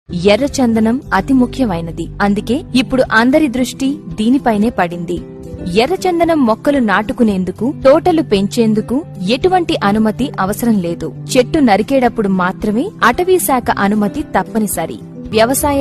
ఎర్రచందనం అతి ముఖ్యమైనది. అందుకే ఇప్పుడు అందరి దృష్టి దీనిపైనే పడింది. ఎర్రచందనం మొక్కలు నాటుకునేందుకు, తోటలు పెంచేందుకు ఎటువంటి అనుమతి అవసరం లేదు. చెట్టు నరికేటప్పుడు మాత్రమే అటవీ శాఖ అనుమతి తప్పనిసరి. వ్యవసాయ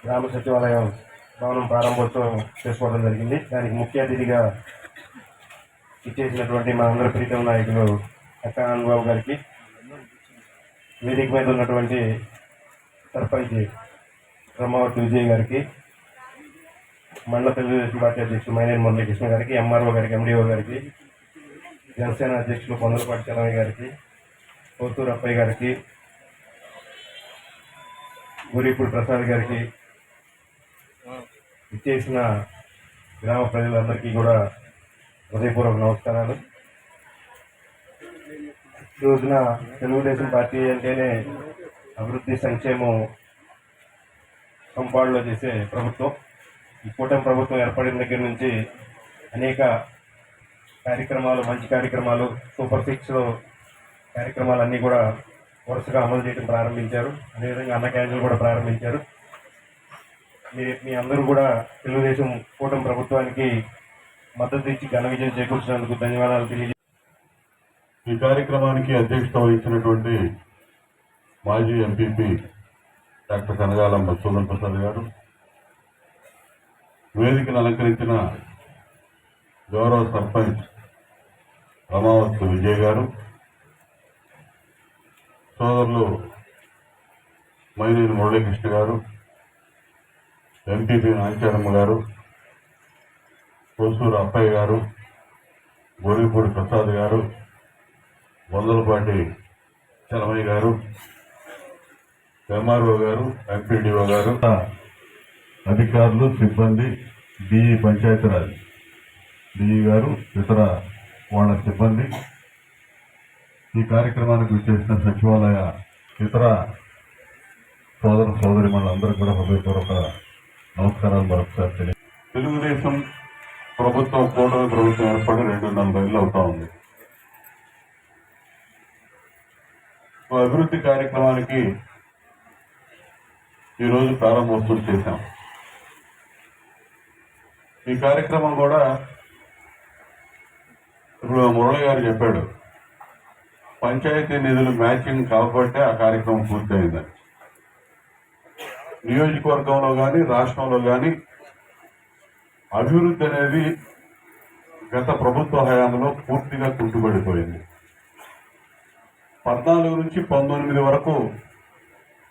గ్రామ సచివాలయం భవనం ప్రారంభోత్సవం చేసుకోవడం జరిగింది. దానికి ముఖ్య అతిథిగా ఇచ్చేసినటువంటి మా అందరి ప్రీతం నాయకులు అక్క ఆనందబాబు గారికి, వేదిక మీద ఉన్నటువంటి సర్పంచ్ బ్రహ్మవర్తి విజయ్ గారికి, మండల తెలుగుదేశం పార్టీ అధ్యక్షులు మైనేని మురళీకృష్ణ గారికి, ఎంఆర్ఓ గారికి, ఎండిఓ గారికి, జనసేన అధ్యక్షులు పొందలపాటి చలమయ్య గారికి, కోతూరు అప్పయ్య గారికి, గురిపూడి ప్రసాద్ గారికి, ఇచ్చేసిన గ్రామ ప్రజలందరికీ కూడా హృదయపూర్వక నమస్కారాలు. ఈ రోజున తెలుగుదేశం పార్టీ అంటేనే అభివృద్ధి, సంక్షేమం సంపాడులో చేసే ప్రభుత్వం. ఈ కూటమి ప్రభుత్వం ఏర్పడిన దగ్గర నుంచి అనేక కార్యక్రమాలు, మంచి కార్యక్రమాలు, సూపర్ సిక్స్ కార్యక్రమాలన్నీ కూడా వరుసగా అమలు చేయడం ప్రారంభించారు. అదేవిధంగా అన్న క్యాంటీన్లు కూడా ప్రారంభించారు. మీ అందరూ కూడా తెలుగుదేశం కూటమి ప్రభుత్వానికి మద్దతు ఇచ్చి ఘన విజయం చేకూర్చినందుకు ధన్యవాదాలు తెలియజేస్తాను. ఈ కార్యక్రమానికి అధ్యక్షత వహించినటువంటి మాజీ ఎంపీపీ డాక్టర్ కనగాలం మధుసూదన్ ప్రసాద్ గారు, వేదికను అలంకరించిన గౌరవ సర్పంచ్ రమావత్ విజయ్ గారు, సోదరులు మైనేని మురళీకృష్ణ గారు, ఎంపీపీ నాంచారమ్మ గారు, కోసూరు అప్పయ్య గారు, గోరిపూడి ప్రసాద్ గారు, వందలపాటి చలమయ్య గారు, ఎంఆర్ఓ గారు, ఎంపీడీఓ గారు, అధికారులు, సిబ్బంది, డిఈ పంచాయతీరాజ్ డిఈ గారు, ఇతర వాళ్ళ సిబ్బంది, ఈ కార్యక్రమానికి విచ్చేసిన సచివాలయ ఇతర సోదర సోదరిమణులందరికీ కూడా హృదయపూర్వక నమస్కారాలు మరొకసారి తెలియదు. తెలుగుదేశం ప్రభుత్వం, కూటమి ప్రభుత్వం ఏర్పడి 2.5 నెలలు అవుతా ఉంది. అభివృద్ధి కార్యక్రమానికి ఈరోజు ప్రారంభోత్సవం చేశాం. ఈ కార్యక్రమం కూడా ఇప్పుడు మురళి గారు చెప్పాడు, పంచాయతీ నిధులు మ్యాచింగ్ కాబట్టి ఆ కార్యక్రమం పూర్తయిందని. నియోజకవర్గంలో కానీ రాష్ట్రంలో కానీ అభివృద్ధి అనేది గత ప్రభుత్వ హయాంలో పూర్తిగా కుంటుపడిపోయింది. 14 నుంచి 19 వరకు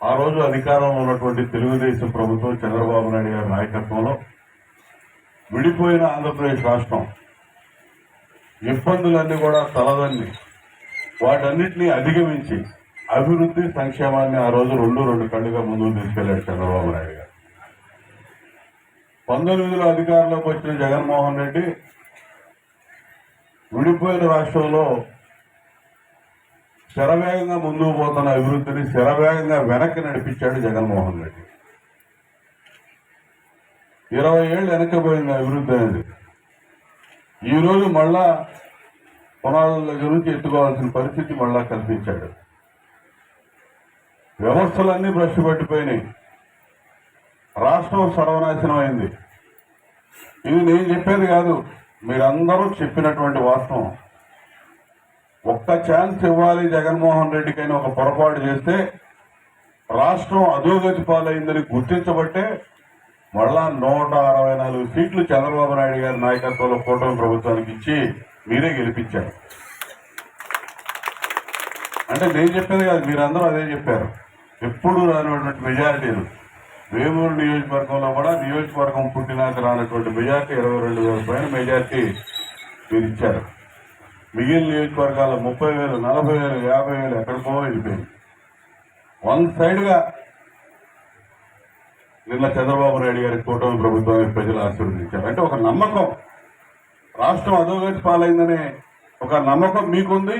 ఆ రోజు అధికారంలో ఉన్నటువంటి తెలుగుదేశం ప్రభుత్వం, చంద్రబాబు నాయుడు గారి నాయకత్వంలో విడిపోయిన ఆంధ్రప్రదేశ్ రాష్ట్రం ఇబ్బందులన్నీ కూడా తలదన్ని వాటన్నిటినీ అధిగమించి అభివృద్ధి సంక్షేమాన్ని ఆ రోజు రెండు కళ్ళుగా ముందుకు తీసుకెళ్లాడు చంద్రబాబు నాయుడు గారు. 19లో అధికారంలోకి వచ్చిన జగన్మోహన్ రెడ్డి విడిపోయిన రాష్ట్రంలో శరవేగంగా ముందుకు పోతున్న అభివృద్ధిని శరవేగంగా వెనక్కి నడిపించాడు జగన్మోహన్ రెడ్డి. 20 ఏళ్ళు వెనక్కిపోయింది అభివృద్ధి అనేది. ఈరోజు మళ్ళా పునాదుల దగ్గర నుంచి ఎత్తుకోవాల్సిన పరిస్థితి మళ్ళా కల్పించాడు. వ్యవస్థలన్నీ భ్రష్టు పట్టిపోయినాయి. రాష్ట్రం సర్వనాశనం అయింది. ఇది నేను చెప్పేది కాదు, మీరందరూ చెప్పినటువంటి వాస్తవం. ఒక్క ఛాన్స్ ఇవ్వాలి జగన్మోహన్ రెడ్డికైనా ఒక పొరపాటు చేస్తే రాష్ట్రం అధోగతి పాలైందని గుర్తించబట్టే మళ్ళా 164 సీట్లు చంద్రబాబు నాయుడు గారి నాయకత్వంలో కూటమి ప్రభుత్వానికి ఇచ్చి మీరే గెలిపించారు. అంటే నేను చెప్పేది కాదు, మీరందరూ అదే చెప్పారు. ఎప్పుడు రానటువంటి మెజారిటీలు వేమూరు నియోజకవర్గంలో కూడా నియోజకవర్గం పుట్టినాక రానటువంటి మెజార్టీ 22,000 పైన మెజార్టీ మీరు ఇచ్చారు. మిగిలిన నియోజకవర్గాల 30,000, 40,000, 50,000 ఎక్కడికో వెళ్ళిపోయింది. వన్ సైడ్ గా నిన్న చంద్రబాబు నాయుడు గారి కూటమి ప్రభుత్వాన్ని ప్రజలు ఆశీర్వదించారు. అంటే ఒక నమ్మకం, రాష్ట్రం అధోగతి పాలైందనే ఒక నమ్మకం మీకుంది.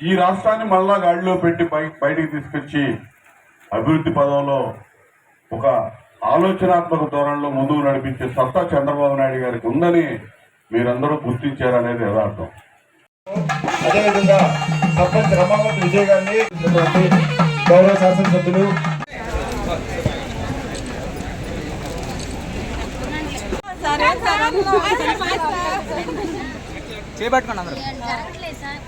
ఈ రాష్ట్రాన్ని మళ్ళా గాడిలో పెట్టి బయటికి తీసుకొచ్చి అభివృద్ధి పదంలో ఒక ఆలోచనాత్మక ధోరణిలో ముందుకు నడిపించే సత్తా చంద్రబాబు నాయుడు గారికి ఉందని మీరందరూ గుర్తించారనేది యథార్థం. అదేవిధంగా సర్పంచ్ రమావతి విజయ్ గారిని గౌరవ శాసనసభ్యులు చేపట్టుకోండి అందరూ. జరగట్లేదు సార్